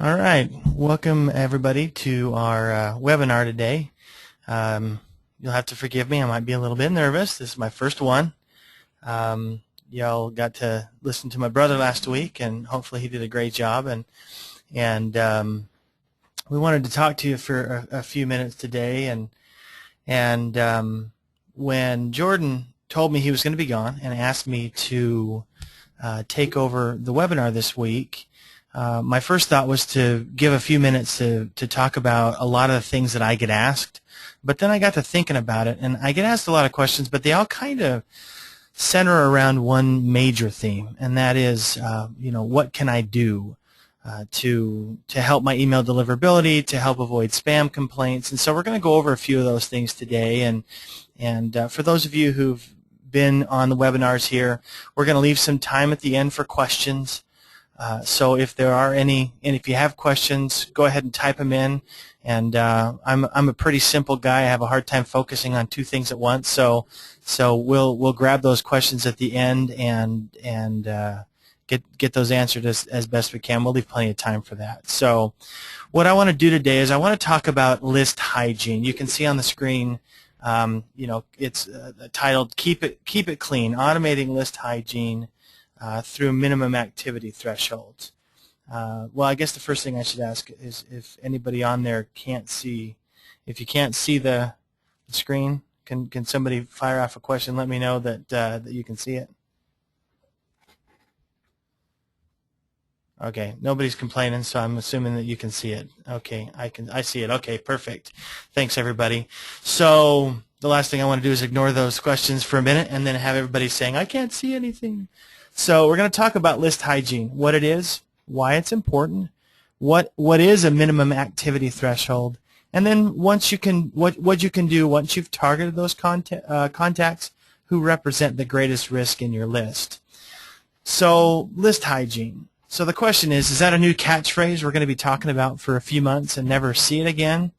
All right, welcome everybody to our webinar today. You'll have to forgive me, I might be a little bit nervous. This is my first one. Y'all got to listen to my brother last week, and hopefully he did a great job. And we wanted to talk to you for a few minutes today. And when Jordan told me he was going to be gone and asked me to take over the webinar this week, my first thought was to give a few minutes to talk about a lot of the things that I get asked. But then I got to thinking about it, and I get asked a lot of questions, but they all kind of center around one major theme, and that is, what can I do to help my email deliverability, to help avoid spam complaints? And so we're going to go over a few of those things today. And for those of you who've been on the webinars here, we're going to leave some time at the end for questions. So if there are any, and if you have questions, go ahead and type them in. And I'm a pretty simple guy. I have a hard time focusing on two things at once. So we'll grab those questions at the end and get those answered as best we can. We'll leave plenty of time for that. So what I want to do today is I want to talk about list hygiene. You can see on the screen, it's titled "Keep It Clean: Automating List Hygiene through minimum activity thresholds." Well, I guess the first thing I should ask is if anybody on there can't see. If you can't see the screen, can somebody fire off a question? Let me know that you can see it. Okay, nobody's complaining, so I'm assuming that you can see it. Okay, I see it. Okay, perfect. Thanks, everybody. So the last thing I want to do is ignore those questions for a minute and then have everybody saying, I can't see anything. So we're going to talk about list hygiene, what it is, why it's important, what is a minimum activity threshold, and then what you can do once you've targeted those contacts who represent the greatest risk in your list. So list hygiene. So the question is that a new catchphrase we're going to be talking about for a few months and never see it again?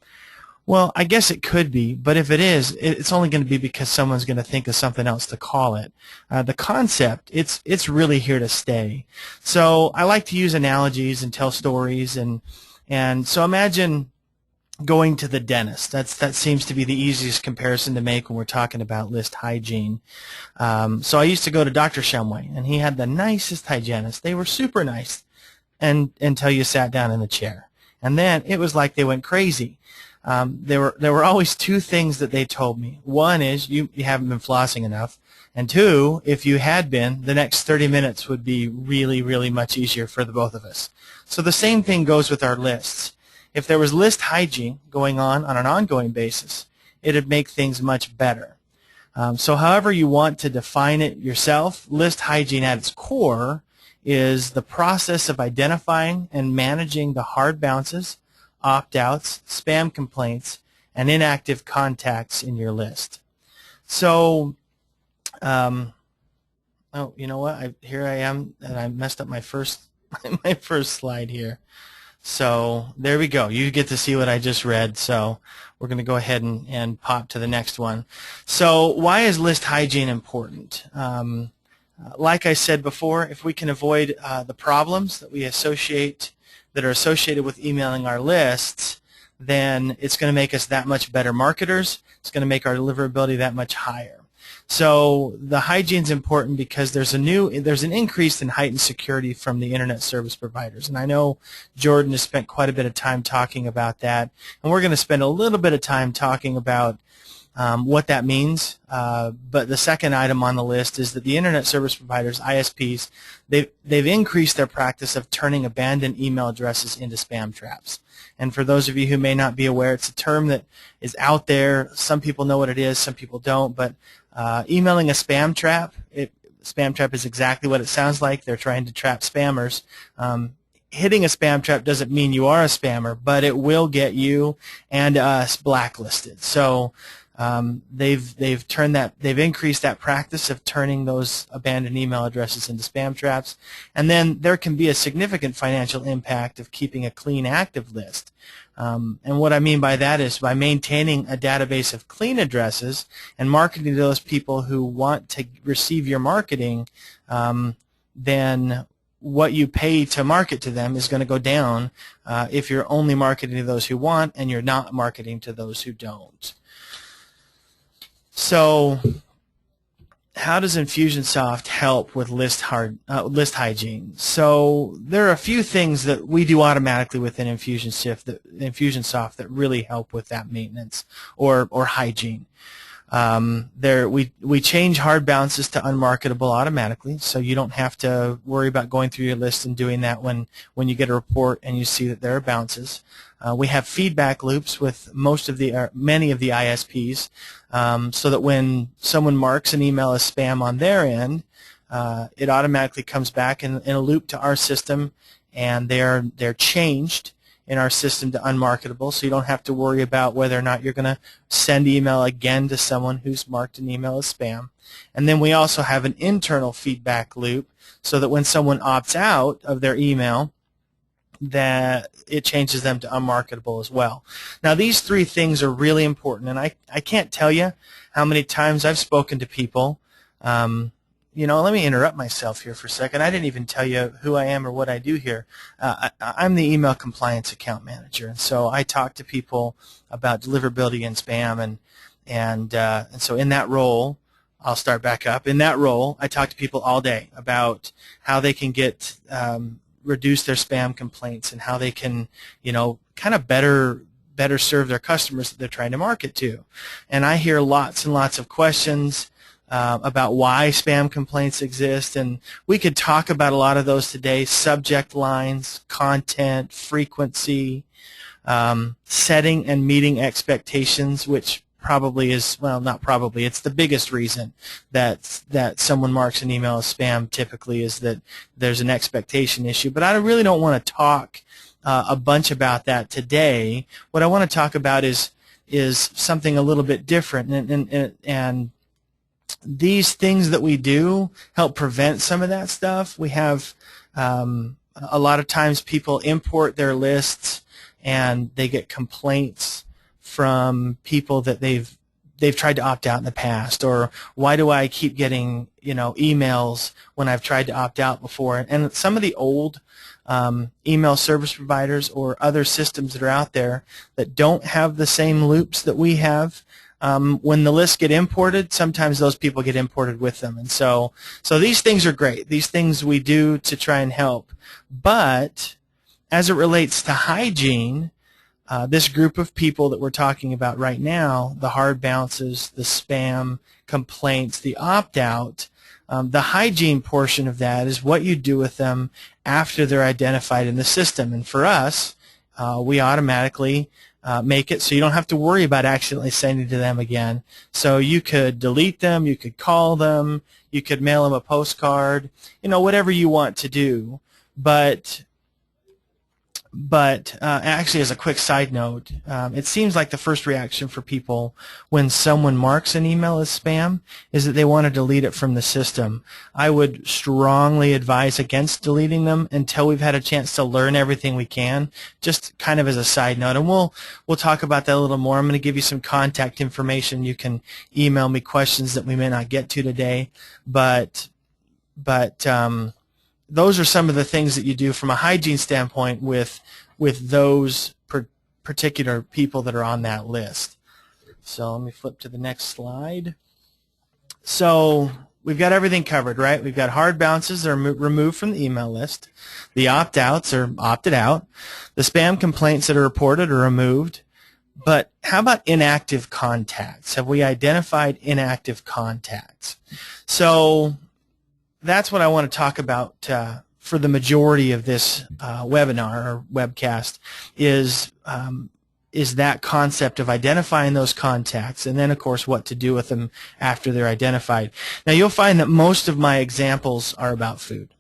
Well, I guess it could be, but if it is, it's only going to be because someone's going to think of something else to call it. The concept, it's really here to stay. So I like to use analogies and tell stories, and so imagine going to the dentist. That seems to be the easiest comparison to make when we're talking about list hygiene. So I used to go to Dr. Shumway, and he had the nicest hygienists. They were super nice until you sat down in the chair. And then it was like they went crazy. There were always two things that they told me. One is you haven't been flossing enough. And two, if you had been, the next 30 minutes would be really, really much easier for the both of us. So the same thing goes with our lists. If there was list hygiene going on an ongoing basis, it would make things much better. So however you want to define it yourself, list hygiene at its core is the process of identifying and managing the hard bounces, opt-outs, spam complaints, and inactive contacts in your list. So, oh, you know what? Here I am, and I messed up my first slide here. So there we go. You get to see what I just read. So we're going to go ahead and pop to the next one. So why is list hygiene important? Like I said before, if we can avoid the problems that are associated with emailing our lists, then it's going to make us that much better marketers. It's going to make our deliverability that much higher. So the hygiene is important because there's an increase in heightened security from the internet service providers, and I know Jordan has spent quite a bit of time talking about that, and we're going to spend a little bit of time talking about what that means. But the second item on the list is that the internet service providers, ISPs, they've increased their practice of turning abandoned email addresses into spam traps. And for those of you who may not be aware, it's a term that is out there. Some people know what it is, some people don't. But emailing a spam trap, spam trap is exactly what it sounds like. They're trying to trap spammers. Hitting a spam trap doesn't mean you are a spammer, but it will get you and us blacklisted. So they've increased that practice of turning those abandoned email addresses into spam traps, and then there can be a significant financial impact of keeping a clean active list. And what I mean by that is by maintaining a database of clean addresses and marketing to those people who want to receive your marketing, then what you pay to market to them is going to go down if you're only marketing to those who want and you're not marketing to those who don't. So how does Infusionsoft help with list hygiene? So there are a few things that we do automatically within Infusionsoft that really help with that maintenance or hygiene. We change hard bounces to unmarketable automatically, so you don't have to worry about going through your list and doing that when you get a report and you see that there are bounces. We have feedback loops with many of the ISPs, so that when someone marks an email as spam on their end, it automatically comes back in a loop to our system, and they're changed in our system to unmarketable, so you don't have to worry about whether or not you're going to send email again to someone who's marked an email as spam. And then we also have an internal feedback loop so that when someone opts out of their email, that it changes them to unmarketable as well. Now these three things are really important, and I can't tell you how many times I've spoken to people. Let me interrupt myself here for a second. I didn't even tell you who I am or what I do here. I'm the email compliance account manager, and so I talk to people about deliverability and spam, and so in that role, I'll start back up. In that role, I talk to people all day about how they can get reduce their spam complaints and how they can, kind of better serve their customers that they're trying to market to. And I hear lots and lots of questions about why spam complaints exist, and we could talk about a lot of those today: subject lines, content, frequency, setting and meeting expectations, which probably is, well, not probably, it's the biggest reason that someone marks an email as spam typically, is that there's an expectation issue. But I really don't want to talk a bunch about that today. What I want to talk about is something a little bit different, and these things that we do help prevent some of that stuff. We have a lot of times people import their lists and they get complaints from people that they've tried to opt out in the past, or why do I keep getting emails when I've tried to opt out before? And some of the old email service providers or other systems that are out there that don't have the same loops that we have, when the lists get imported, sometimes those people get imported with them. And so these things are great. These things we do to try and help. But as it relates to hygiene, this group of people that we're talking about right now, the hard bounces, the spam complaints, the opt-out, the hygiene portion of that is what you do with them after they're identified in the system. And for us, we automatically make it so you don't have to worry about accidentally sending to them again. So you could delete them, you could call them, you could mail them a postcard, whatever you want to do. But actually, as a quick side note, it seems like the first reaction for people when someone marks an email as spam is that they want to delete it from the system. I would strongly advise against deleting them until we've had a chance to learn everything we can, just kind of as a side note. And we'll talk about that a little more. I'm going to give you some contact information. You can email me questions that we may not get to today, but those are some of the things that you do from a hygiene standpoint with those particular people that are on that list. So let me flip to the next slide. So we've got everything covered, right? We've got hard bounces that are removed from the email list. The opt-outs are opted out. The spam complaints that are reported are removed. But how about inactive contacts? Have we identified inactive contacts? So that's what I want to talk about for the majority of this webinar or webcast is that concept of identifying those contacts, and then, of course, what to do with them after they're identified. Now, you'll find that most of my examples are about food.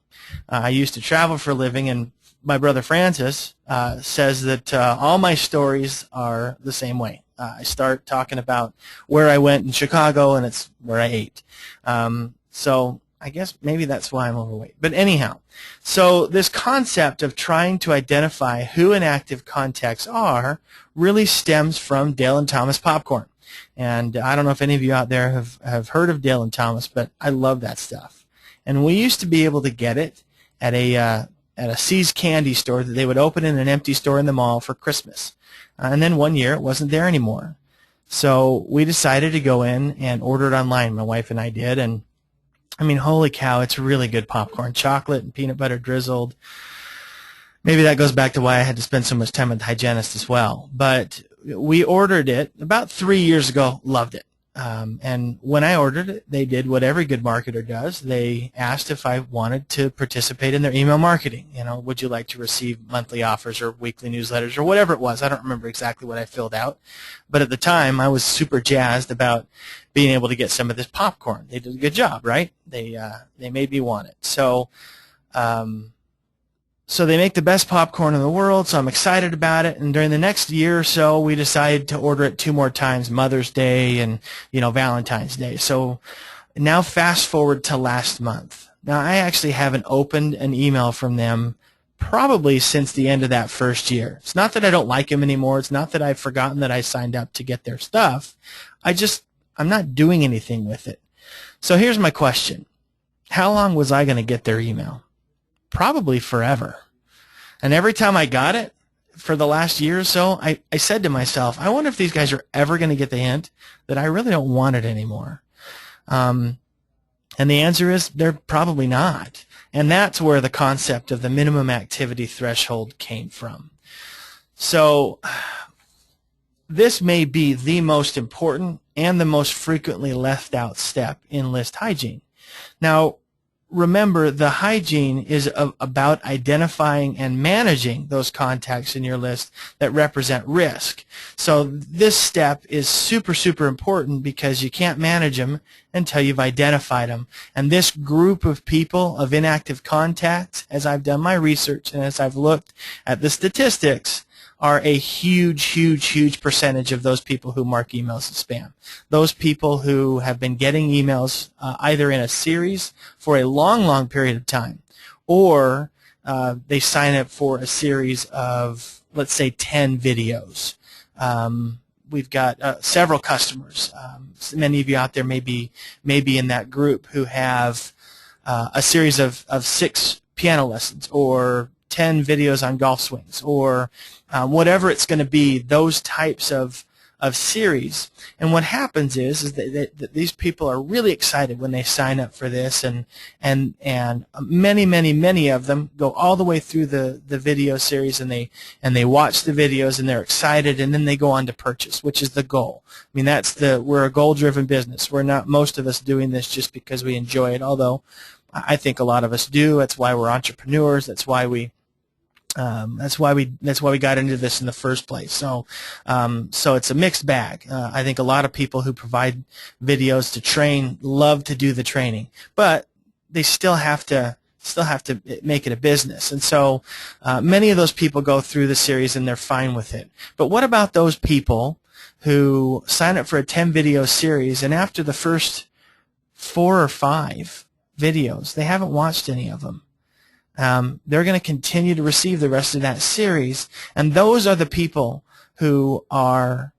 I used to travel for a living, and my brother Francis says that all my stories are the same way. I start talking about where I went in Chicago, and it's where I ate. So I guess maybe that's why I'm overweight. But anyhow, so this concept of trying to identify who inactive contacts are really stems from Dale and Thomas popcorn. And I don't know if any of you out there have heard of Dale and Thomas, but I love that stuff. And we used to be able to get it at a See's candy store that they would open in an empty store in the mall for Christmas. And then one year it wasn't there anymore. So we decided to go in and order it online. My wife and I did, and I mean, holy cow, it's really good popcorn. Chocolate and peanut butter drizzled. Maybe that goes back to why I had to spend so much time with the hygienist as well. But we ordered it about 3 years ago, loved it. And when I ordered it, they did what every good marketer does. They asked if I wanted to participate in their email marketing. You know, would you like to receive monthly offers or weekly newsletters or whatever it was? I don't remember exactly what I filled out. But at the time, I was super jazzed about being able to get some of this popcorn. They did a good job, right? They made me want it. So they make the best popcorn in the world, so I'm excited about it. And during the next year or so, we decided to order it 2 more times, Mother's Day and, Valentine's Day. So now fast forward to last month. Now, I actually haven't opened an email from them probably since the end of that first year. It's not that I don't like them anymore. It's not that I've forgotten that I signed up to get their stuff. I'm not doing anything with it. So here's my question. How long was I going to get their email? Probably forever. And every time I got it for the last year or so, I said to myself, I wonder if these guys are ever going to get the hint that I really don't want it anymore. And the answer is they're probably not. And that's where the concept of the minimum activity threshold came from. So this may be the most important and the most frequently left out step in list hygiene. Now, remember, the hygiene is about identifying and managing those contacts in your list that represent risk. So this step is super, super important because you can't manage them until you've identified them. And this group of people, of inactive contacts, as I've done my research and as I've looked at the statistics, are a huge, huge, huge percentage of those people who mark emails as spam. Those people who have been getting emails either in a series for a long, long period of time, or they sign up for a series of, let's say, 10 videos. We've got several customers. Many of you out there may be in that group who have a series of 6 piano lessons or 10 videos on golf swings, or whatever it's going to be, those types of series. And what happens is that these people are really excited when they sign up for this, and many of them go all the way through the video series, and they watch the videos and they're excited, and then they go on to purchase, which is the goal. I mean, we're a goal-driven business. We're not, most of us, doing this just because we enjoy it, although I think a lot of us do. That's why we're entrepreneurs. That's why we got into this in the first place. So it's a mixed bag. I think a lot of people who provide videos to train love to do the training, but they still have to make it a business. And so many of those people go through the series and they're fine with it. But what about those people who sign up for a 10 video series, and after the first 4 or 5 videos, they haven't watched any of them? They're going to continue to receive the rest of that series, and those are the people who are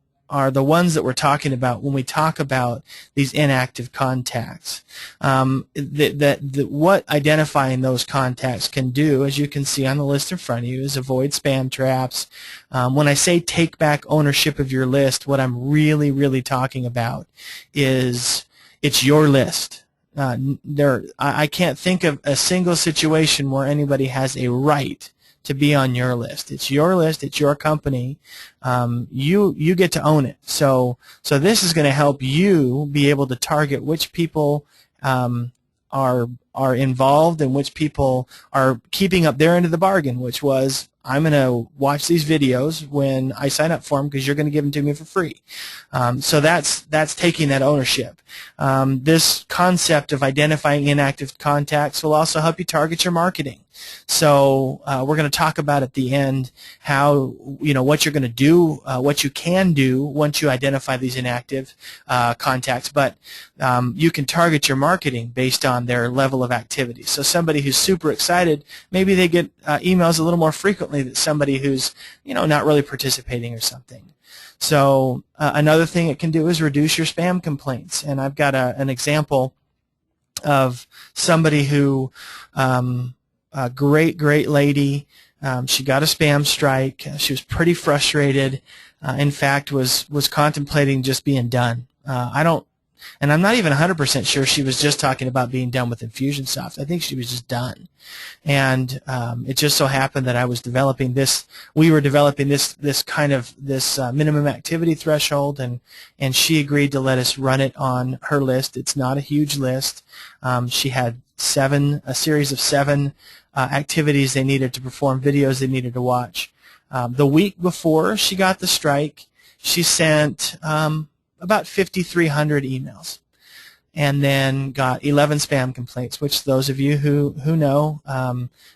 the ones that we're talking about when we talk about these inactive contacts. What identifying those contacts can do, as you can see on the list in front of you, is avoid spam traps. When I say take back ownership of your list, what I'm really, really talking about is it's your list. I can't think of a single situation where anybody has a right to be on your list. It's your list. It's your company. You get to own it. So this is going to help you be able to target which people are involved and which people are keeping up their end of the bargain, which was, I'm going to watch these videos when I sign up for them because you're going to give them to me for free. So that's taking that ownership. This concept of identifying inactive contacts will also help you target your marketing. So we're going to talk about at the end how, what you're going to do, what you can do once you identify these inactive contacts, but you can target your marketing based on their level of activity. So somebody who's super excited, maybe they get emails a little more frequently than somebody who's, not really participating or something. So another thing it can do is reduce your spam complaints. And I've got an example of somebody who great lady. She got a spam strike. She was pretty frustrated. In fact, was contemplating just being done. And I'm not even 100% sure she was just talking about being done with Infusionsoft. I think she was just done. And it just so happened that I was developing this. We were developing this minimum activity threshold, and she agreed to let us run it on her list. It's not a huge list. She had a series of 7 activities they needed to perform, videos they needed to watch. The week before she got the strike, she sent about 5,300 emails, and then got 11 spam complaints, which those of you who know,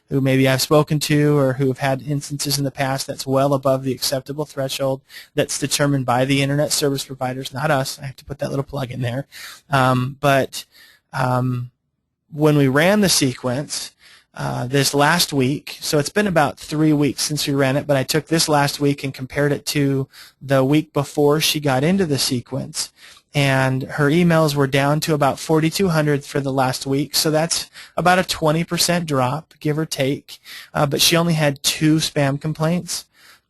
who maybe I've spoken to or who have had instances in the past, that's well above the acceptable threshold that's determined by the internet service providers, not us. I have to put that little plug in there. When we ran the sequence this last week, so it's been about 3 weeks since we ran it, but I took this last week and compared it to the week before she got into the sequence, and her emails were down to about 4,200 for the last week, so that's about a 20% drop, give or take, but she only had 2 spam complaints.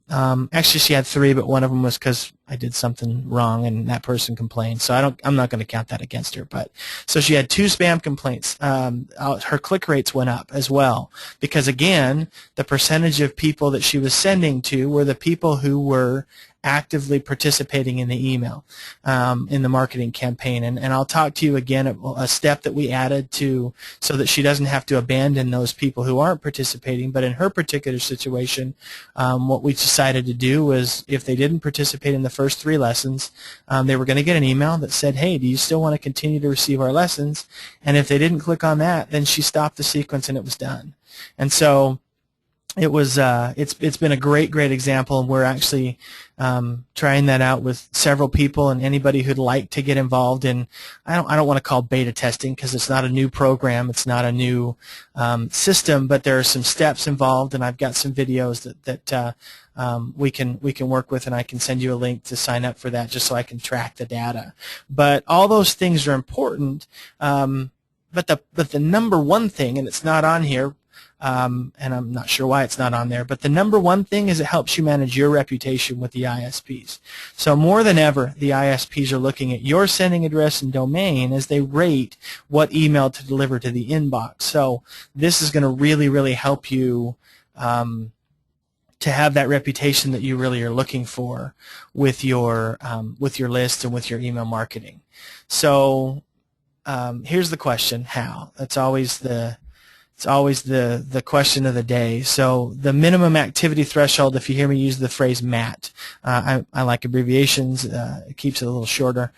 Actually, she had 3, but one of them was because I did something wrong and that person complained. So I'm not going to count that against her. But so she had 2 spam complaints. Her click rates went up as well because, again, the percentage of people that she was sending to were the people who were actively participating in the email, in the marketing campaign. And I'll talk to you again a step that we added to so that she doesn't have to abandon those people who aren't participating. But in her particular situation, what we decided to do was if they didn't participate in the first 3 lessons, they were going to get an email that said, hey, do you still want to continue to receive our lessons? And if they didn't click on that, then she stopped the sequence and it was done. And so it was it's been a great example, and we're actually trying that out with several people and anybody who'd like to get involved in. I don't want to call beta testing because it's not a new program, it's not a new system, but there are some steps involved, and I've got some videos that we can work with, and I can send you a link to sign up for that just so I can track the data. But all those things are important. But the number one thing, and it's not on here. And I'm not sure why it's not on there, but the number one thing is it helps you manage your reputation with the ISPs. So more than ever, the ISPs are looking at your sending address and domain as they rate what email to deliver to the inbox. So this is going to really help you to have that reputation that you really are looking for with your list and with your email marketing. So here's the question: how? It's always the question of the day. So the minimum activity threshold, if you hear me use the phrase MAT, I like abbreviations. It keeps it a little shorter.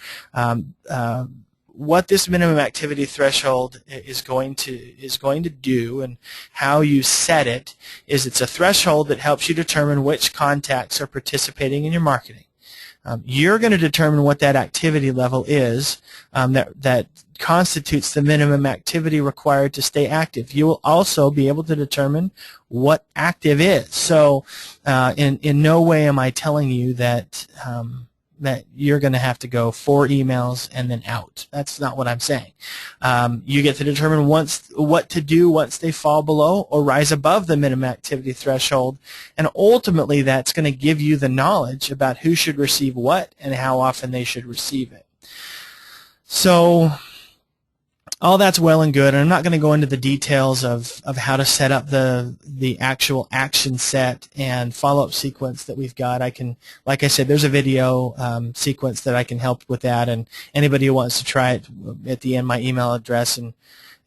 What this minimum activity threshold is going to do, and how you set it, is it's a threshold that helps you determine which contacts are participating in your marketing. You're going to determine what that activity level is that constitutes the minimum activity required to stay active. You will also be able to determine what active is. So in no way am I telling you that that you're going to have to go 4 emails and then out. That's not what I'm saying. You get to determine what to do once they fall below or rise above the minimum activity threshold, and ultimately that's going to give you the knowledge about who should receive what and how often they should receive it. So all that's well and good, and I'm not going to go into the details of how to set up the actual action set and follow-up sequence that we've got. I can, like I said, there's a video sequence that I can help with that, and anybody who wants to try it, at the end my email address and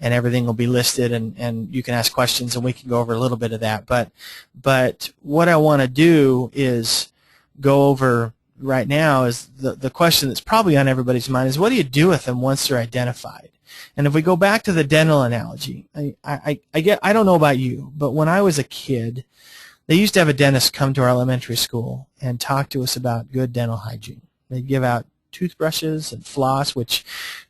everything will be listed, and you can ask questions and we can go over a little bit of that. But what I want to do is go over right now is the question that's probably on everybody's mind is, what do you do with them once they're identified? And if we go back to the dental analogy, I don't know about you, but when I was a kid, they used to have a dentist come to our elementary school and talk to us about good dental hygiene. They'd give out toothbrushes and floss, which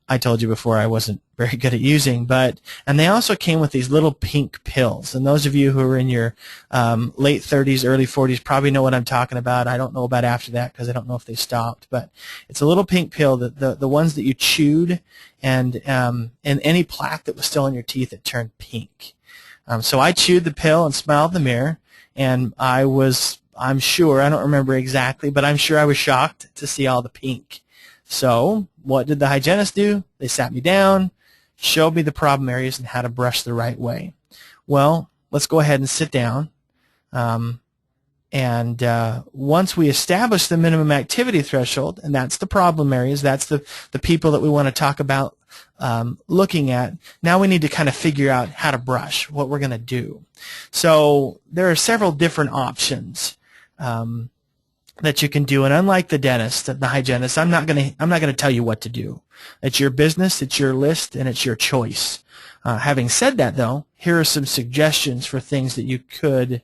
I told you before I wasn't very good at using, and they also came with these little pink pills. And those of you who are in your late 30s, early 40s probably know what I'm talking about. I don't know about after that because I don't know if they stopped, but it's a little pink pill, that the ones that you chewed, and any plaque that was still in your teeth, it turned pink. So I chewed the pill and smiled in the mirror, and I'm sure, I don't remember exactly, but I'm sure I was shocked to see all the pink. So what did the hygienist do? They sat me down, showed me the problem areas and how to brush the right way. Well, let's go ahead and sit down. Once we establish the minimum activity threshold, and that's the problem areas, that's the people that we want to talk about looking at, now we need to kind of figure out how to brush, what we're going to do. So there are several different options that you can do, and unlike the dentist and the hygienist, I'm not going to tell you what to do. It's your business, it's your list, and it's your choice. Having said that, though, here are some suggestions for things that you could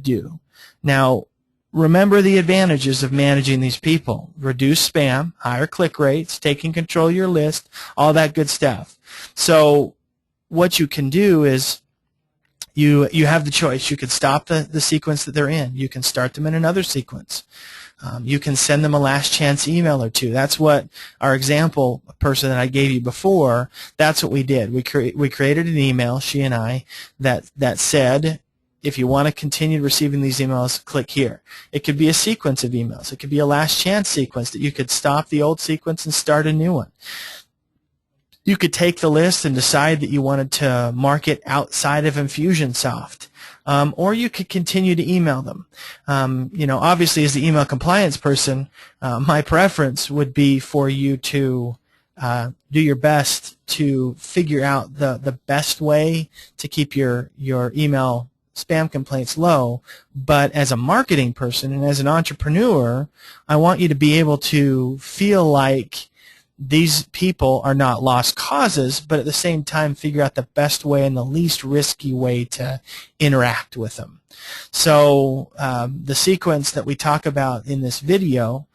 do. Now, remember the advantages of managing these people. Reduce spam, higher click rates, taking control of your list, all that good stuff. So what you can do is you have the choice. You could stop the sequence that they're in. You can start them in another sequence. You can send them a last chance email or two. That's what our example person that I gave you before, that's what we did. We created an email, she and I, that said, if you want to continue receiving these emails, click here. It could be a sequence of emails. It could be a last chance sequence that you could stop the old sequence and start a new one. You could take the list and decide that you wanted to mark it outside of Infusionsoft. Or you could continue to email them. Obviously as the email compliance person, my preference would be for you to do your best to figure out the best way to keep your email spam complaints low. But as a marketing person and as an entrepreneur, I want you to be able to feel like these people are not lost causes, but at the same time figure out the best way and the least risky way to interact with them. So the sequence that we talk about in this video,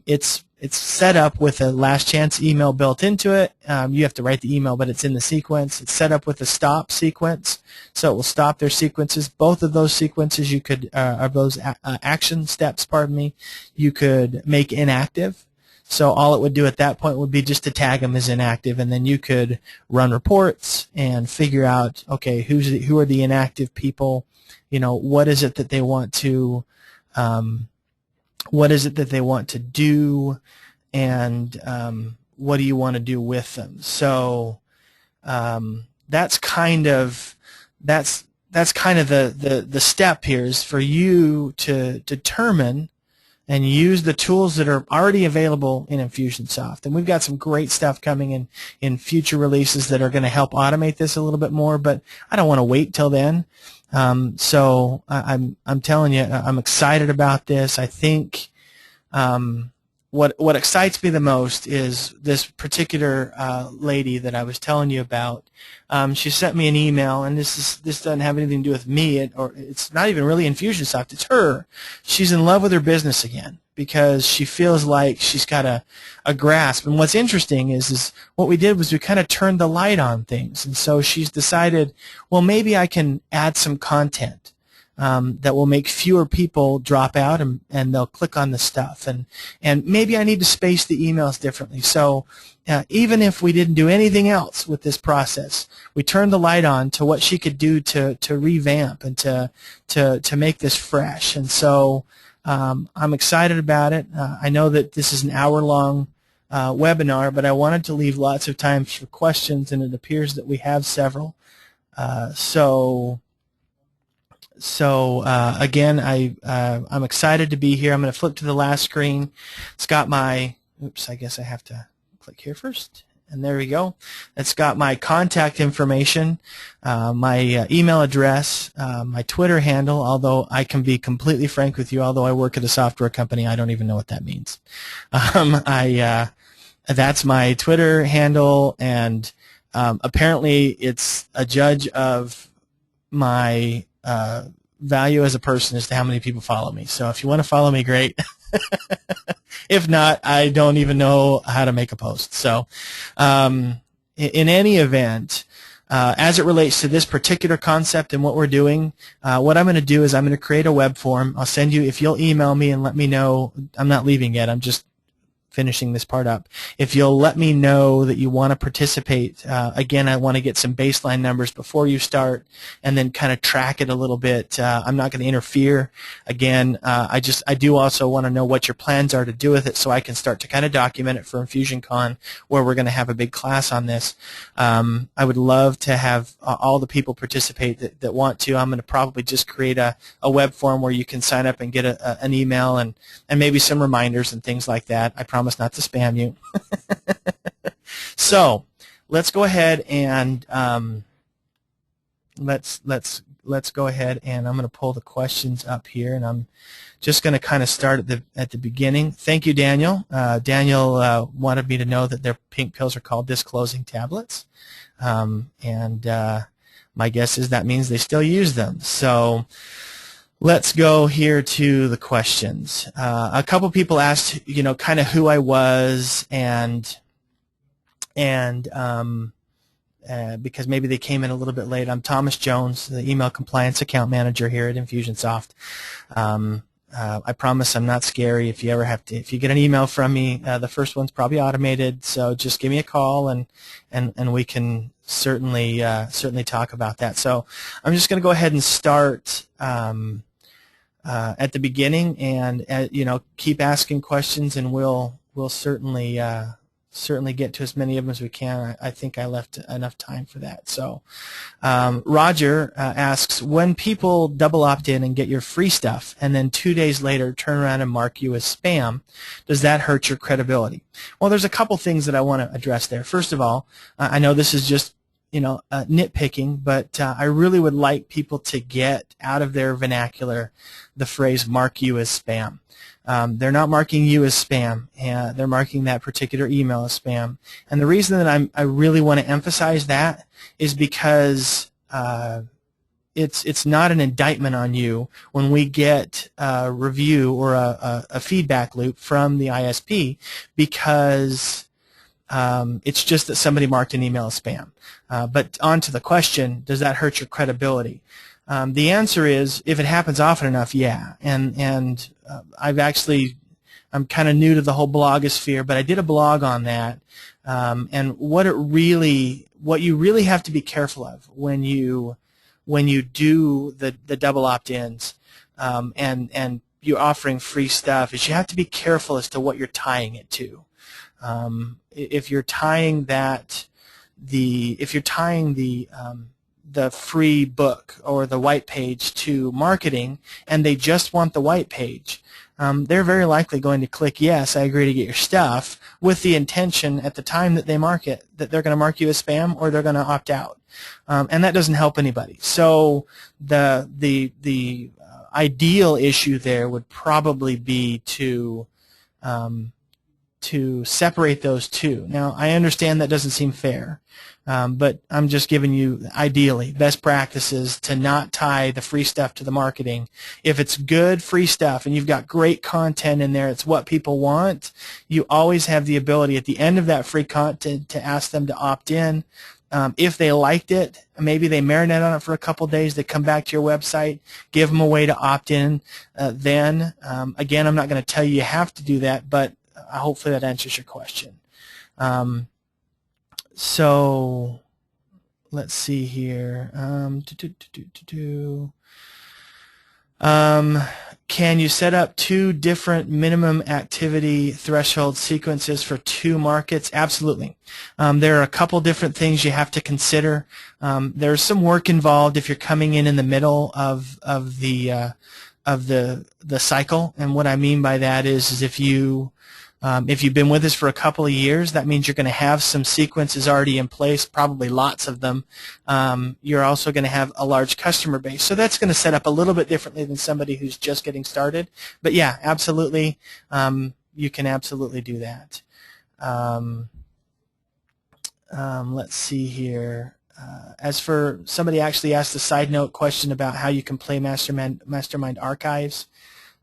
it's set up with a last chance email built into it. You have to write the email, but it's in the sequence. It's set up with a stop sequence, so it will stop their sequences. Both of those sequences you could, those action steps, pardon me, you could make inactive. So all it would do at that point would be just to tag them as inactive, and then you could run reports and figure out, okay, who are the inactive people? What is it that they want to do, and what do you want to do with them? So that's kind of the step here, is for you to determine and use the tools that are already available in Infusionsoft. And we've got some great stuff coming in future releases that are going to help automate this a little bit more, but I don't want to wait till then. So I'm telling you, I'm excited about this. I think what excites me the most is this particular lady that I was telling you about. She sent me an email, and this doesn't have anything to do with me, or it's not even really Infusionsoft. It's her. She's in love with her business again because she feels like she's got a grasp. And what's interesting is what we did was we kind of turned the light on things, and so she's decided, well, maybe I can add some content that will make fewer people drop out, and they'll click on the stuff, and maybe I need to space the emails differently. So even if we didn't do anything else with this process, we turned the light on to what she could do to revamp and to make this fresh. And so I'm excited about it. I know that this is an hour-long webinar, but I wanted to leave lots of time for questions, and it appears that we have several. So again, I'm excited to be here. I'm going to flip to the last screen. It's got my, I guess I have to click here first. And there we go. It's got my contact information, my email address, my Twitter handle, although I can be completely frank with you, although I work at a software company, I don't even know what that means. That's my Twitter handle, and apparently it's a judge of my value as a person as to how many people follow me. So if you want to follow me, great. If not, I don't even know how to make a post. So in any event, as it relates to this particular concept and what we're doing, what I'm going to do is I'm going to create a web form. I'll send you, if you'll email me and let me know, I'm not leaving yet, I'm just finishing this part up. If you'll let me know that you want to participate, again, I want to get some baseline numbers before you start, and then kind of track it a little bit. I'm not going to interfere. Again, I do also want to know what your plans are to do with it, so I can start to kind of document it for InfusionCon, where we're going to have a big class on this. I would love to have all the people participate that want to. I'm going to probably just create a web form where you can sign up and get an email and maybe some reminders and things like that. I promise not to spam you. So let's go ahead and let's go ahead, and I'm going to pull the questions up here, and I'm just going to kind of start at the beginning. Thank you, Daniel. Daniel wanted me to know that their pink pills are called disclosing tablets, and my guess is that means they still use them. So let's go here to the questions. A couple people asked, kind of who I was, and because maybe they came in a little bit late. I'm Thomas Jones, the Email Compliance Account Manager here at Infusionsoft. I promise I'm not scary. If you get an email from me, the first one's probably automated, so just give me a call and we can certainly talk about that. So I'm just going to go ahead and start at the beginning, and keep asking questions, and we'll certainly get to as many of them as we can. I think I left enough time for that. So Roger asks, when people double opt in and get your free stuff and then 2 days later turn around and mark you as spam, does that hurt your credibility? Well, there's a couple things that I want to address there. First of all, I know this is just nitpicking, but I really would like people to get out of their vernacular the phrase "mark you as spam." They're not marking you as spam, and they're marking that particular email as spam. And the reason that I really want to emphasize that is because it's not an indictment on you when we get a review or a feedback loop from the ISP, because it's just that somebody marked an email as spam. But on to the question, does that hurt your credibility? The answer is, if it happens often enough, yeah. And I'm kind of new to the whole blogosphere, but I did a blog on that. And what you really have to be careful of when you do the double opt-ins and you're offering free stuff is you have to be careful as to what you're tying it to. If you're tying the free book or the white page to marketing, and they just want the white page, they're very likely going to click yes, I agree to get your stuff, with the intention at the time that they mark it that they're going to mark you as spam or they're going to opt out, and that doesn't help anybody. So the ideal issue there would probably be to separate those two. Now, I understand that doesn't seem fair, but I'm just giving you, ideally, best practices to not tie the free stuff to the marketing. If it's good free stuff and you've got great content in there, it's what people want, you always have the ability at the end of that free content to ask them to opt in. If they liked it, maybe they marinate on it for a couple days, they come back to your website, give them a way to opt in. Then, again, I'm not going to tell you have to do that, but hopefully that answers your question. So let's see here. Can you set up 2 different minimum activity threshold sequences for 2 markets? Absolutely. There are a couple different things you have to consider. There's some work involved if you're coming in the middle of the cycle, and what I mean by that is if you've been with us for a couple of years, that means you're going to have some sequences already in place, probably lots of them. You're also going to have a large customer base. So that's going to set up a little bit differently than somebody who's just getting started. But yeah, absolutely, you can absolutely do that. Let's see here. As for, somebody actually asked a side note question about how you can play Mastermind archives.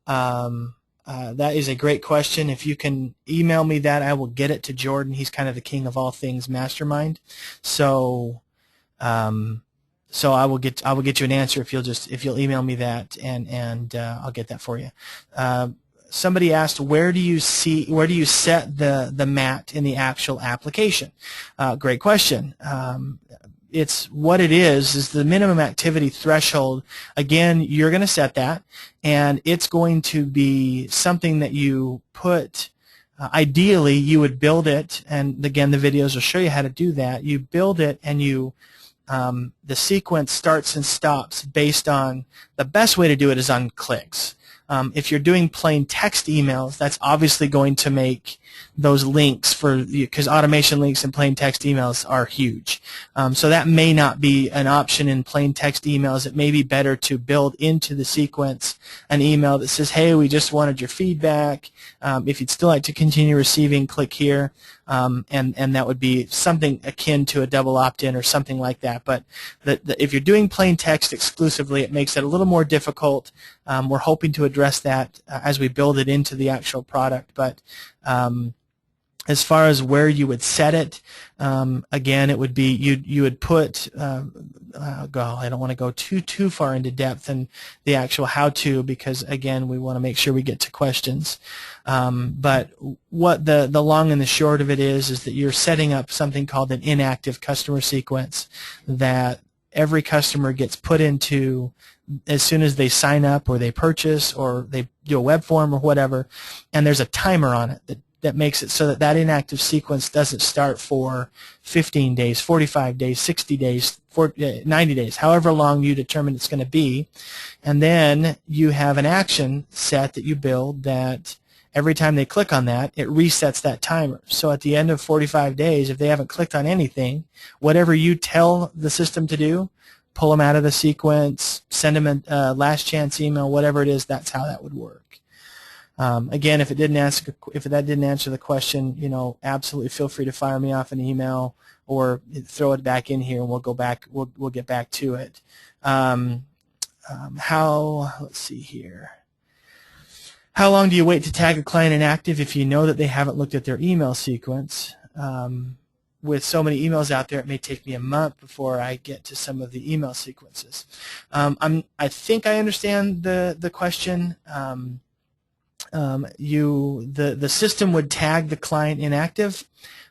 That is a great question. If you can email me that, I will get it to Jordan. He's kind of the king of all things Mastermind. So I will get you an answer if you'll email me that, and I'll get that for you. somebody asked, where do you set the MAT in the actual application? Great question. It's what it is the minimum activity threshold. Again, you're going to set that, and it's going to be something that you put. Ideally, you would build it, and again, the videos will show you how to do that. You build it, and the sequence starts and stops based on, the best way to do it is on clicks. If you're doing plain text emails, that's obviously going to make those links because automation links in plain text emails are huge. So that may not be an option in plain text emails. It may be better to build into the sequence an email that says, hey, we just wanted your feedback. If you'd still like to continue receiving, click here. And that would be something akin to a double opt-in or something like that. But if you're doing plain text exclusively, it makes it a little more difficult. We're hoping to address that as we build it into the actual product. But as far as where you would set it, again, it would be you would put. I don't want to go too far into depth in the actual how-to because again, we want to make sure we get to questions. But what the long and the short of it is that you're setting up something called an inactive customer sequence that every customer gets put into as soon as they sign up or they purchase or they do a web form or whatever, and there's a timer on it that makes it so that inactive sequence doesn't start for 15 days, 45 days, 60 days, 90 days, however long you determine it's going to be. And then you have an action set that you build that every time they click on that, it resets that timer. So at the end of 45 days, if they haven't clicked on anything, whatever you tell the system to do, pull them out of the sequence, send them a last chance email, whatever it is, that's how that would work. Again, if that didn't answer the question, absolutely feel free to fire me off an email or throw it back in here, and we'll go back. We'll get back to it. Let's see here. How long do you wait to tag a client inactive if you know that they haven't looked at their email sequence? With so many emails out there, it may take me a month before I get to some of the email sequences. I think I understand the question. The system would tag the client inactive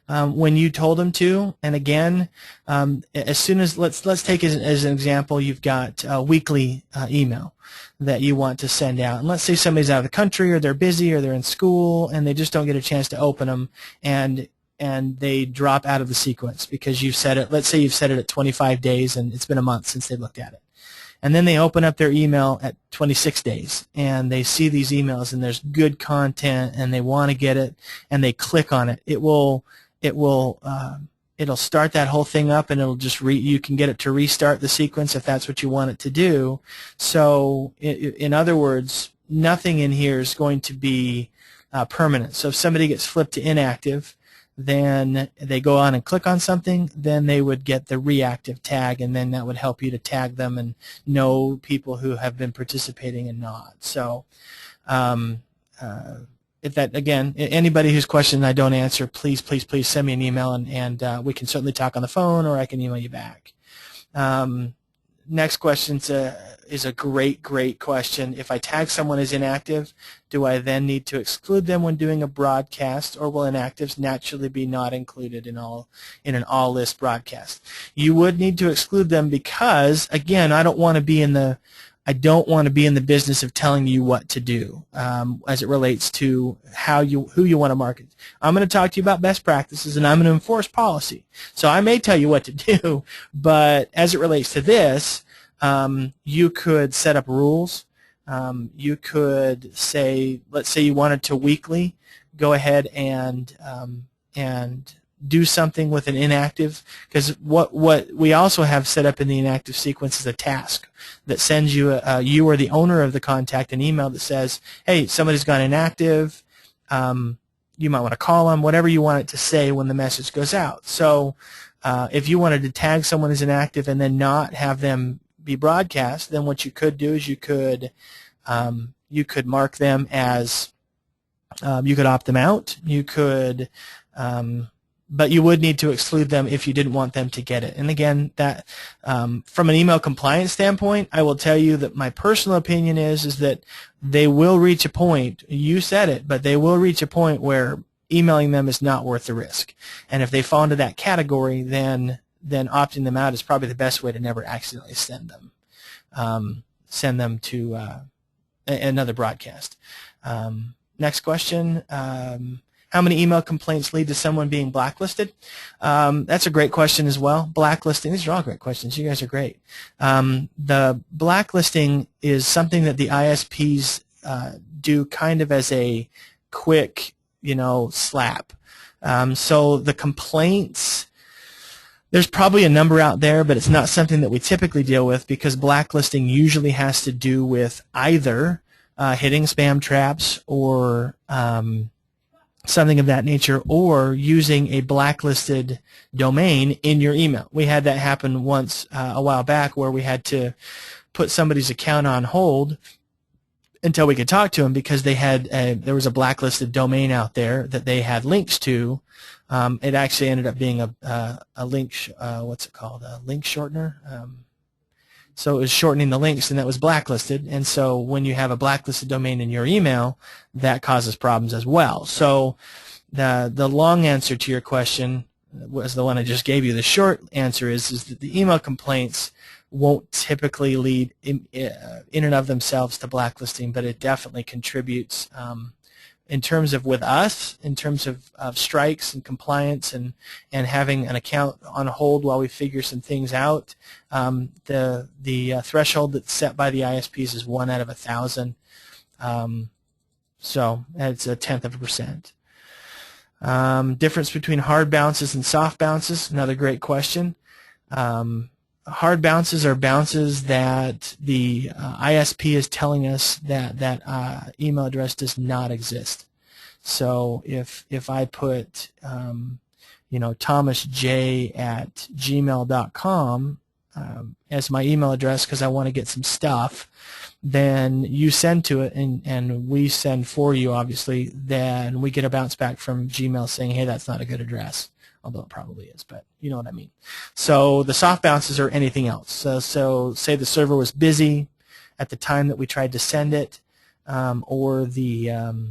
when you told them to, and again, as soon as let's take as an example, you've got a weekly email that you want to send out, and let's say somebody's out of the country or they're busy or they're in school and they just don't get a chance to open them, and they drop out of the sequence because you've set it. Let's say you've set it at 25 days and it's been a month since they looked at it. And then they open up their email at 26 days, and they see these emails, and there's good content, and they want to get it, and they click on it. It'll start that whole thing up, and it'll just you can get it to restart the sequence if that's what you want it to do. So, in other words, nothing in here is going to be permanent. So if somebody gets flipped to inactive, then they go on and click on something, then they would get the reactive tag, and then that would help you to tag them and know people who have been participating and not. So if that, again, anybody whose question I don't answer, please send me an email, and we can certainly talk on the phone, or I can email you back. Next question is a great question. If I tag someone as inactive, do I then need to exclude them when doing a broadcast, or will inactives naturally be not included in an all list broadcast? You would need to exclude them because, again, I don't want to be in the business of telling you what to do as it relates to who you want to market. I'm going to talk to you about best practices, and I'm going to enforce policy. So I may tell you what to do, but as it relates to this, you could set up rules. You could say, let's say you wanted to weekly, go ahead and do something with an inactive, because what we also have set up in the inactive sequence is a task that sends you you or the owner of the contact an email that says, hey, somebody's gone inactive, you might want to call them, whatever you want it to say when the message goes out. So if you wanted to tag someone as inactive and then not have them be broadcast, then what you could do is you could mark them as you could opt them out. You could but you would need to exclude them if you didn't want them to get it. And again, that from an email compliance standpoint, I will tell you that my personal opinion is that they will reach a point, you said it, but they will reach a point where emailing them is not worth the risk. And if they fall into that category, then opting them out is probably the best way to never accidentally send them to another broadcast. Next question. How many email complaints lead to someone being blacklisted? That's a great question as well. Blacklisting, these are all great questions. You guys are great. The blacklisting is something that the ISPs do kind of as a quick, slap. So the complaints, there's probably a number out there, but it's not something that we typically deal with because blacklisting usually has to do with either hitting spam traps or something of that nature, or using a blacklisted domain in your email. We had that happen once a while back where we had to put somebody's account on hold until we could talk to them because there was a blacklisted domain out there that they had links to. It actually ended up being a link, what's it called, a link shortener. So it was shortening the links, and that was blacklisted. And so when you have a blacklisted domain in your email, that causes problems as well. So the long answer to your question was the one I just gave you. The short answer is that the email complaints won't typically lead in and of themselves to blacklisting, but it definitely contributes in terms of with us, in terms of strikes and compliance and having an account on hold while we figure some things out. The threshold that's set by the ISPs is 1 out of 1,000. So it's 0.1%. Difference between hard bounces and soft bounces, another great question. Hard bounces are bounces that the ISP is telling us that email address does not exist. So if I put thomasj@gmail.com as my email address because I want to get some stuff, then you send to it and we send for you, obviously, then we get a bounce back from Gmail saying, hey, that's not a good address. Although it probably is, but you know what I mean. So the soft bounces are anything else. So say the server was busy at the time that we tried to send it, or the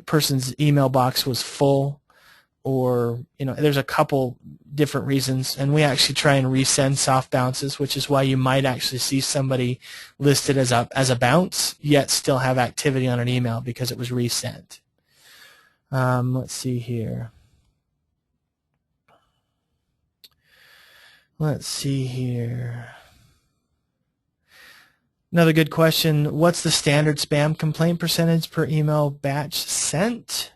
person's email box was full, or there's a couple different reasons, and we actually try and resend soft bounces, which is why you might actually see somebody listed as a bounce, yet still have activity on an email because it was resent. Let's see here. Another good question. What's the standard spam complaint percentage per email batch sent?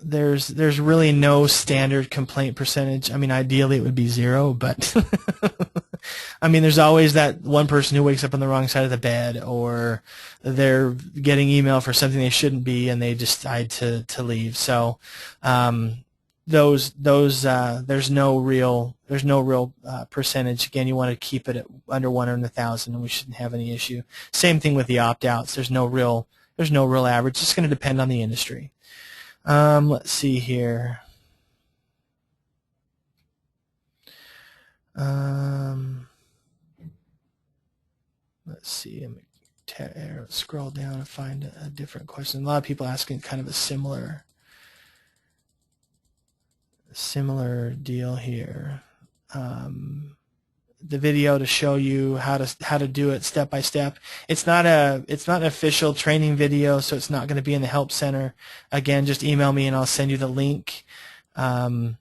There's really no standard complaint percentage. I mean, ideally it would be 0, but I mean, there's always that one person who wakes up on the wrong side of the bed, or they're getting email for something they shouldn't be and they decide to leave. So there's no real percentage. Again, you want to keep it at under 1 in 1,000, and we shouldn't have any issue. Same thing with the opt-outs. There's no real average. It's going to depend on the industry. Let's see here. Let's see. I'm going to scroll down and find a different question. A lot of people asking kind of a similar deal here. The video to show you how to do it step by step. It's not an official training video, so it's not going to be in the help center. Again, just email me and I'll send you the link. Looks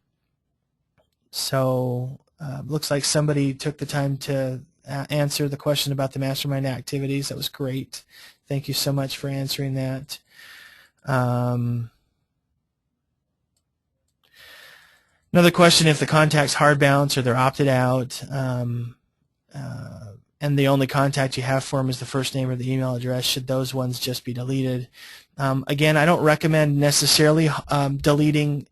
like somebody took the time to answer the question about the mastermind activities. That was great. Thank you so much for answering that. Another question, if the contact's hard bounce or they're opted out, and the only contact you have for them is the first name or the email address, should those ones just be deleted. Again, I don't recommend necessarily deleting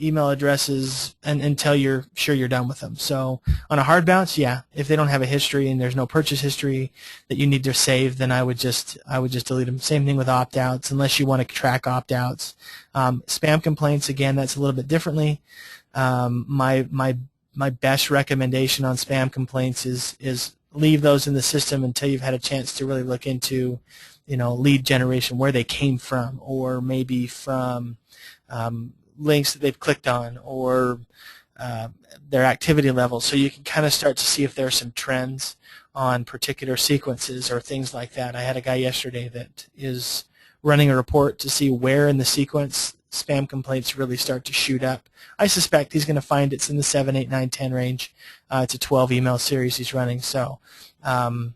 email addresses until you're sure you're done with them. So on a hard bounce, yeah, if they don't have a history and there's no purchase history that you need to save, then I would just delete them. Same thing with opt-outs, unless you want to track opt-outs. Spam complaints, again, that's a little bit differently. My best recommendation on spam complaints is leave those in the system until you've had a chance to really look into, lead generation, where they came from, or maybe from links that they've clicked on, or their activity levels, so you can kind of start to see if there are some trends on particular sequences or things like that. I had a guy yesterday that is running a report to see where in the sequence spam complaints really start to shoot up. I suspect he's going to find it's in the 7, 8, 9, 10 range. It's a 12 email series he's running. So, and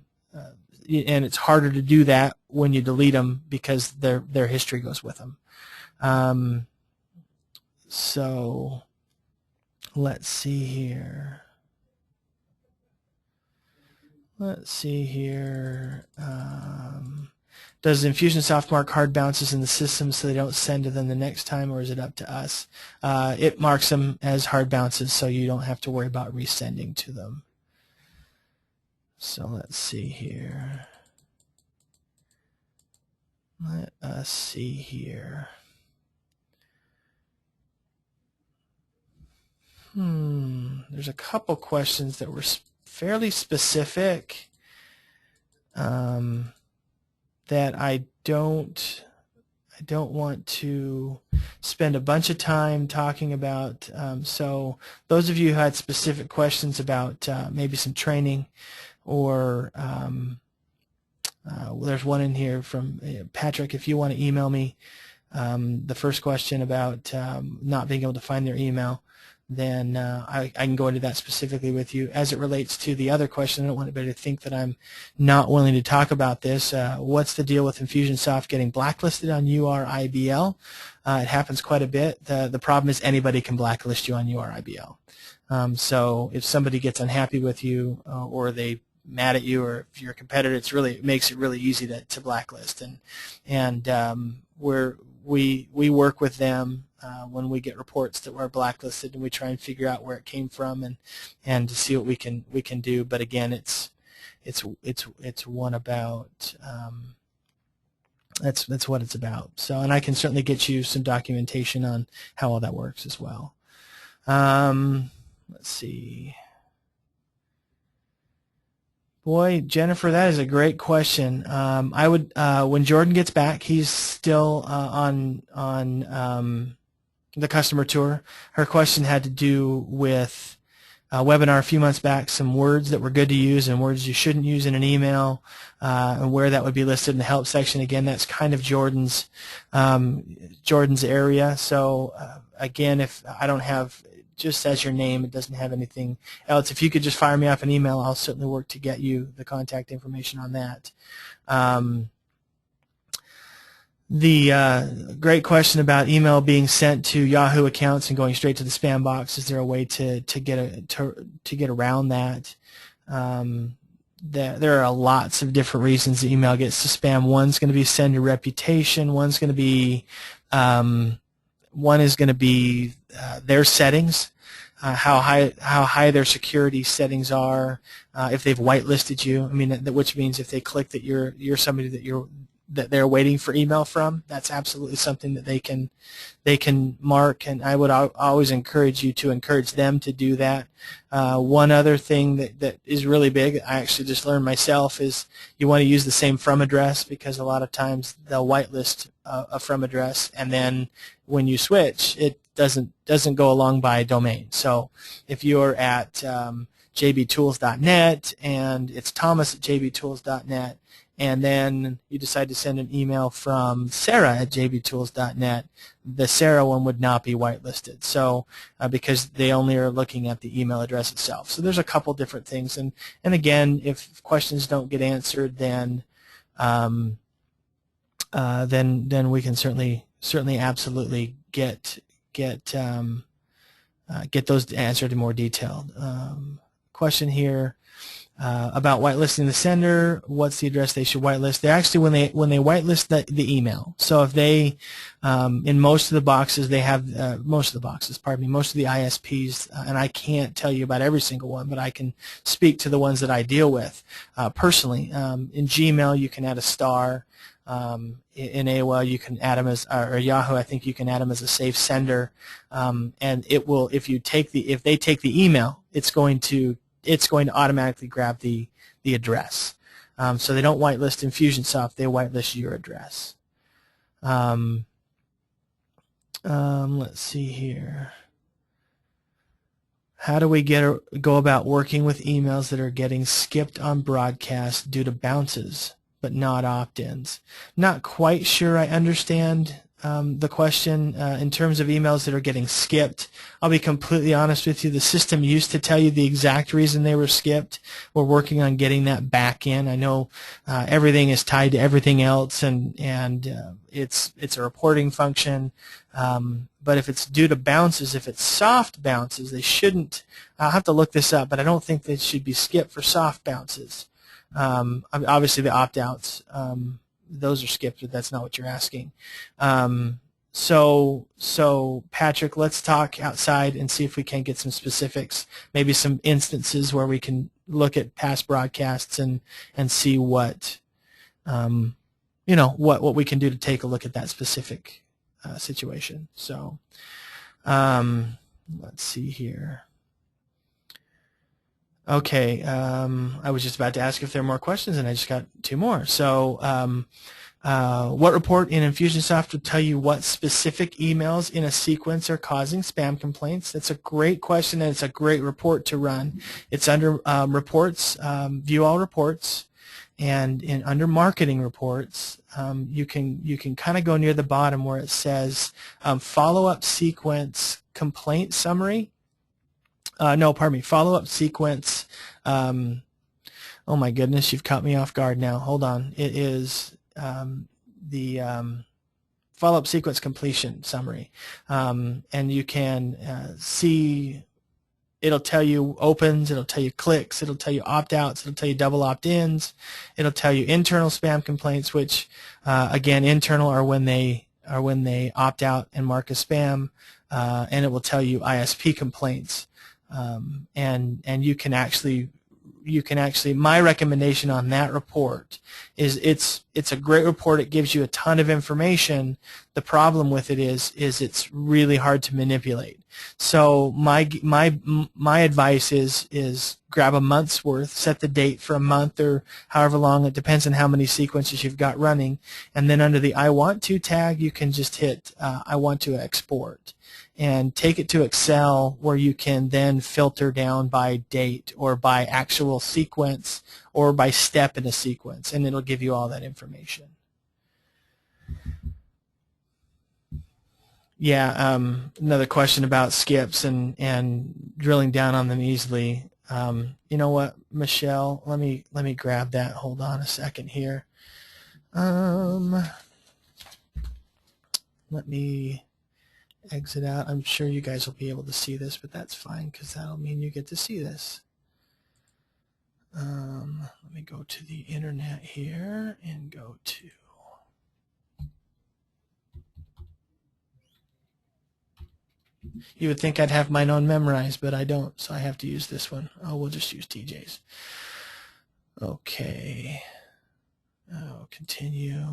it's harder to do that when you delete them because their history goes with them. So let's see here. Does Infusionsoft mark hard bounces in the system so they don't send to them the next time, or is it up to us? It marks them as hard bounces, so you don't have to worry about resending to them. So let's see here. Let us see here. There's a couple questions that were fairly specific that I don't want to spend a bunch of time talking about. So those of you who had specific questions about maybe some training, or there's one in here from Patrick. If you want to email me the first question about not being able to find their email, then I can go into that specifically with you. As it relates to the other question, I don't want anybody to think that I'm not willing to talk about this. What's the deal with Infusionsoft getting blacklisted on URIBL? It happens quite a bit. The problem is anybody can blacklist you on URIBL. So if somebody gets unhappy with you, or they mad at you, or if you're a competitor, it makes it really easy to blacklist. And we work with them when we get reports that we're blacklisted, and we try and figure out where it came from and to see what we can do. But again, it's one about that's what it's about. So, and I can certainly get you some documentation on how all that works as well. Let's see. Boy, Jennifer, that is a great question. I would, when Jordan gets back, he's still on the customer tour. Her question had to do with a webinar a few months back, some words that were good to use and words you shouldn't use in an email, and where that would be listed in the help section. Again, that's kind of Jordan's area. So again, if I don't have, just as your name, it doesn't have anything else. If you could just fire me off an email, I'll certainly work to get you the contact information on that. The great question about email being sent to Yahoo accounts and going straight to the spam box. Is there a way to get around that? There are lots of different reasons the email gets to spam. One's going to be sender reputation. One is going to be their settings, how high their security settings are, if they've whitelisted you. I mean, which means if they click that you're somebody that they're waiting for email from, that's absolutely something that they can mark. And I would always encourage you to encourage them to do that. One other thing that is really big, I actually just learned myself, is you want to use the same from address, because a lot of times they'll whitelist a from address, and then when you switch, it doesn't go along by domain. So if you're at jbtools.net and it's thomas@jbtools.net, and then you decide to send an email from sarah@jbtools.net, the Sarah one would not be whitelisted. So because they only are looking at the email address itself. So there's a couple different things, and again, if questions don't get answered, then we can certainly absolutely get those answered in more detail. Question here. about whitelisting the sender. What's the address they should whitelist? They're actually when they whitelist the email. So if they in most of the boxes they have most of the ISPs, and I can't tell you about every single one, but I can speak to the ones that I deal with personally. In Gmail you can add a star. In AOL you can add them as, or Yahoo I think you can add them as a safe sender, and it will, if they take the email, it's going to automatically grab the address. So they don't whitelist Infusionsoft, they whitelist your address. Let's see here. How do we go about working with emails that are getting skipped on broadcast due to bounces but not opt-ins? Not quite sure I understand the question in terms of emails that are getting skipped. I'll be completely honest with you. The system used to tell you the exact reason they were skipped. We're working on getting that back in. I know everything is tied to everything else, and it's a reporting function. But if it's due to bounces, if it's soft bounces, they shouldn't. I'll have to look this up, but I don't think they should be skipped for soft bounces. Obviously the opt-outs, those are skipped, but that's not what you're asking. So Patrick, let's talk outside and see if we can get some specifics, maybe some instances where we can look at past broadcasts and see what what we can do to take a look at that specific situation. So let's see here. Okay, I was just about to ask if there are more questions, and I just got two more. So what report in Infusionsoft will tell you what specific emails in a sequence are causing spam complaints? That's a great question, and it's a great report to run. It's under reports, view all reports, and under marketing reports, you can kind of go near the bottom where it says follow-up sequence complaint summary. No, pardon me, follow-up sequence. Oh my goodness, you've caught me off guard now. Hold on. It is the follow-up sequence completion summary. And you can see, it'll tell you opens, it'll tell you clicks, it'll tell you opt-outs, it'll tell you double opt-ins, it'll tell you internal spam complaints, which again, internal are when they opt out and mark as spam, and it will tell you ISP complaints. And you can actually, my recommendation on that report is it's a great report. It gives you a ton of information. The problem with it is it's really hard to manipulate. So my advice is grab a month's worth, set the date for a month or however long, it depends on how many sequences you've got running, and then under the I want to tag you can just hit I want to export and take it to Excel, where you can then filter down by date or by actual sequence or by step in a sequence, and it'll give you all that information. Yeah, another question about skips and drilling down on them easily. You know what, Michelle? Let me grab that. Hold on a second here. Let me exit out. I'm sure you guys will be able to see this, but that's fine because that'll mean you get to see this. Let me go to the internet here and go to you would think I'd have mine on memorized, but I don't, so I have to use this one. Oh, we'll just use TJ's. Okay. Oh, continue.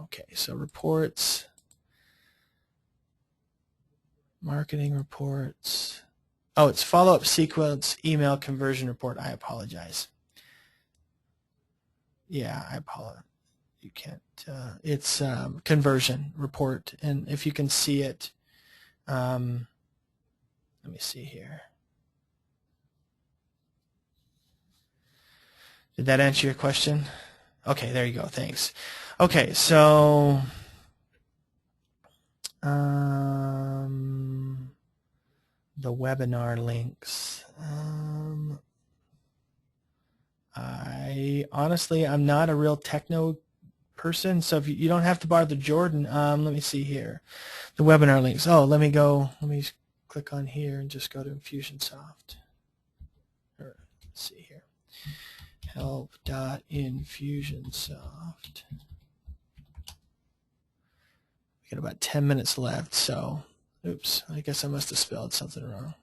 Okay, so reports. Marketing reports. Oh, it's follow-up sequence email conversion report. I apologize. Yeah, I apologize. You can't. It's conversion report, and if you can see it, let me see here. Did that answer your question? Okay, there you go. Thanks. Okay, so the webinar links. I'm not a real techno person, so if you don't have to bother Jordan. Let me see here. The webinar links. Oh, let me click on here and just go to Infusionsoft. Let's see here. help.infusionsoft. We got about 10 minutes left, so oops, I guess I must have spelled something wrong.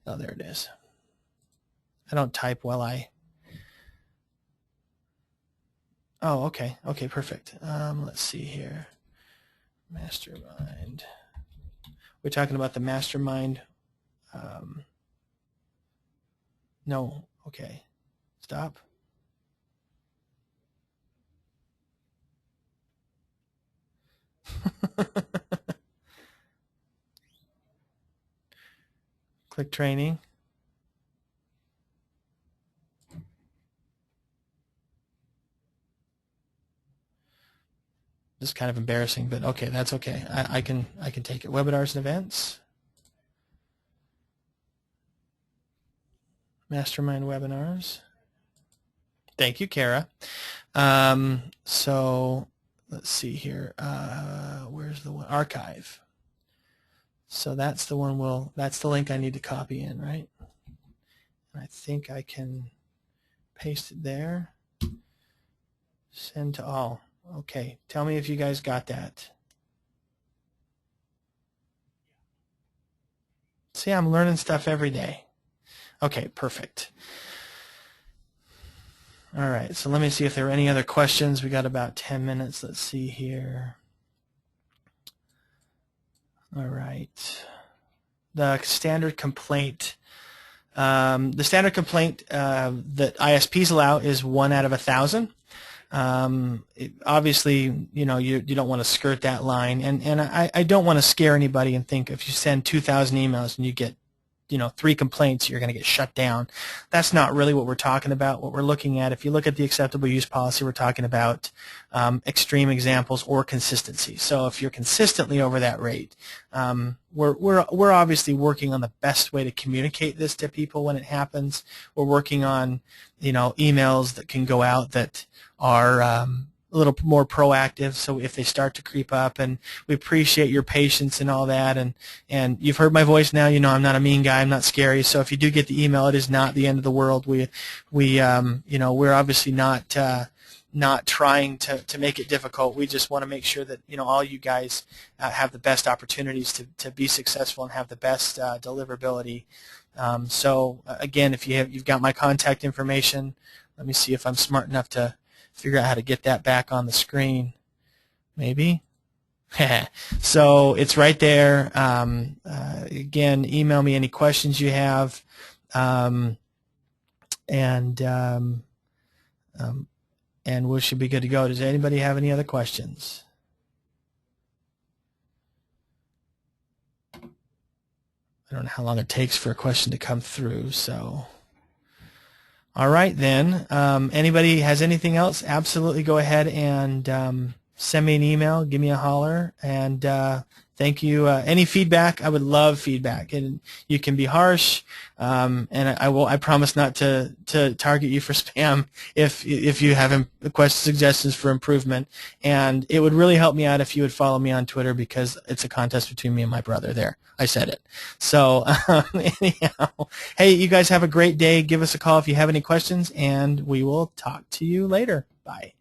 Oh, there it is. I don't type while I... Oh, okay. Okay, perfect. Let's see here. Mastermind. We're talking about the mastermind. No, okay. Stop. Click training. This is kind of embarrassing, but okay, that's okay. I can take it. Webinars and events. Mastermind webinars. Thank you, Kara. So let's see here. Where's the one? Archive. So that's the one that's the link I need to copy in, right? I think I can paste it there. Send to all. Okay, tell me if you guys got that. See, I'm learning stuff every day. Okay, perfect. All right, so let me see if there are any other questions. We got about 10 minutes. Let's see here. All right. The standard complaint. The standard complaint that ISPs allow is 1 out of 1,000. Obviously, you know, you don't want to skirt that line, and I don't want to scare anybody and think if you send 2,000 emails and you get, you know, 3 complaints, you're going to get shut down. That's not really what we're talking about. What we're looking at, if you look at the acceptable use policy, we're talking about extreme examples or consistency. So if you're consistently over that rate, we're obviously working on the best way to communicate this to people when it happens. We're working on, you know, emails that can go out that are a little more proactive, so if they start to creep up, and we appreciate your patience and all that, and you've heard my voice now, you know I'm not a mean guy, I'm not scary, so if you do get the email, it is not the end of the world. We you know, we're obviously not trying to make it difficult. We just want to make sure that, you know, all you guys have the best opportunities to be successful and have the best deliverability. So again, if you've got my contact information, let me see if I'm smart enough to figure out how to get that back on the screen. Maybe. So it's right there. Again, email me any questions you have, and we should be good to go. Does anybody have any other questions? I don't know how long it takes for a question to come through, so... All right, then. Anybody has anything else? Absolutely go ahead and send me an email, give me a holler, and thank you. Any feedback, I would love feedback. And you can be harsh, and I promise not to target you for spam if you have questions, suggestions for improvement. And it would really help me out if you would follow me on Twitter, because it's a contest between me and my brother there. I said it. So anyhow, hey, you guys have a great day. Give us a call if you have any questions, and we will talk to you later. Bye.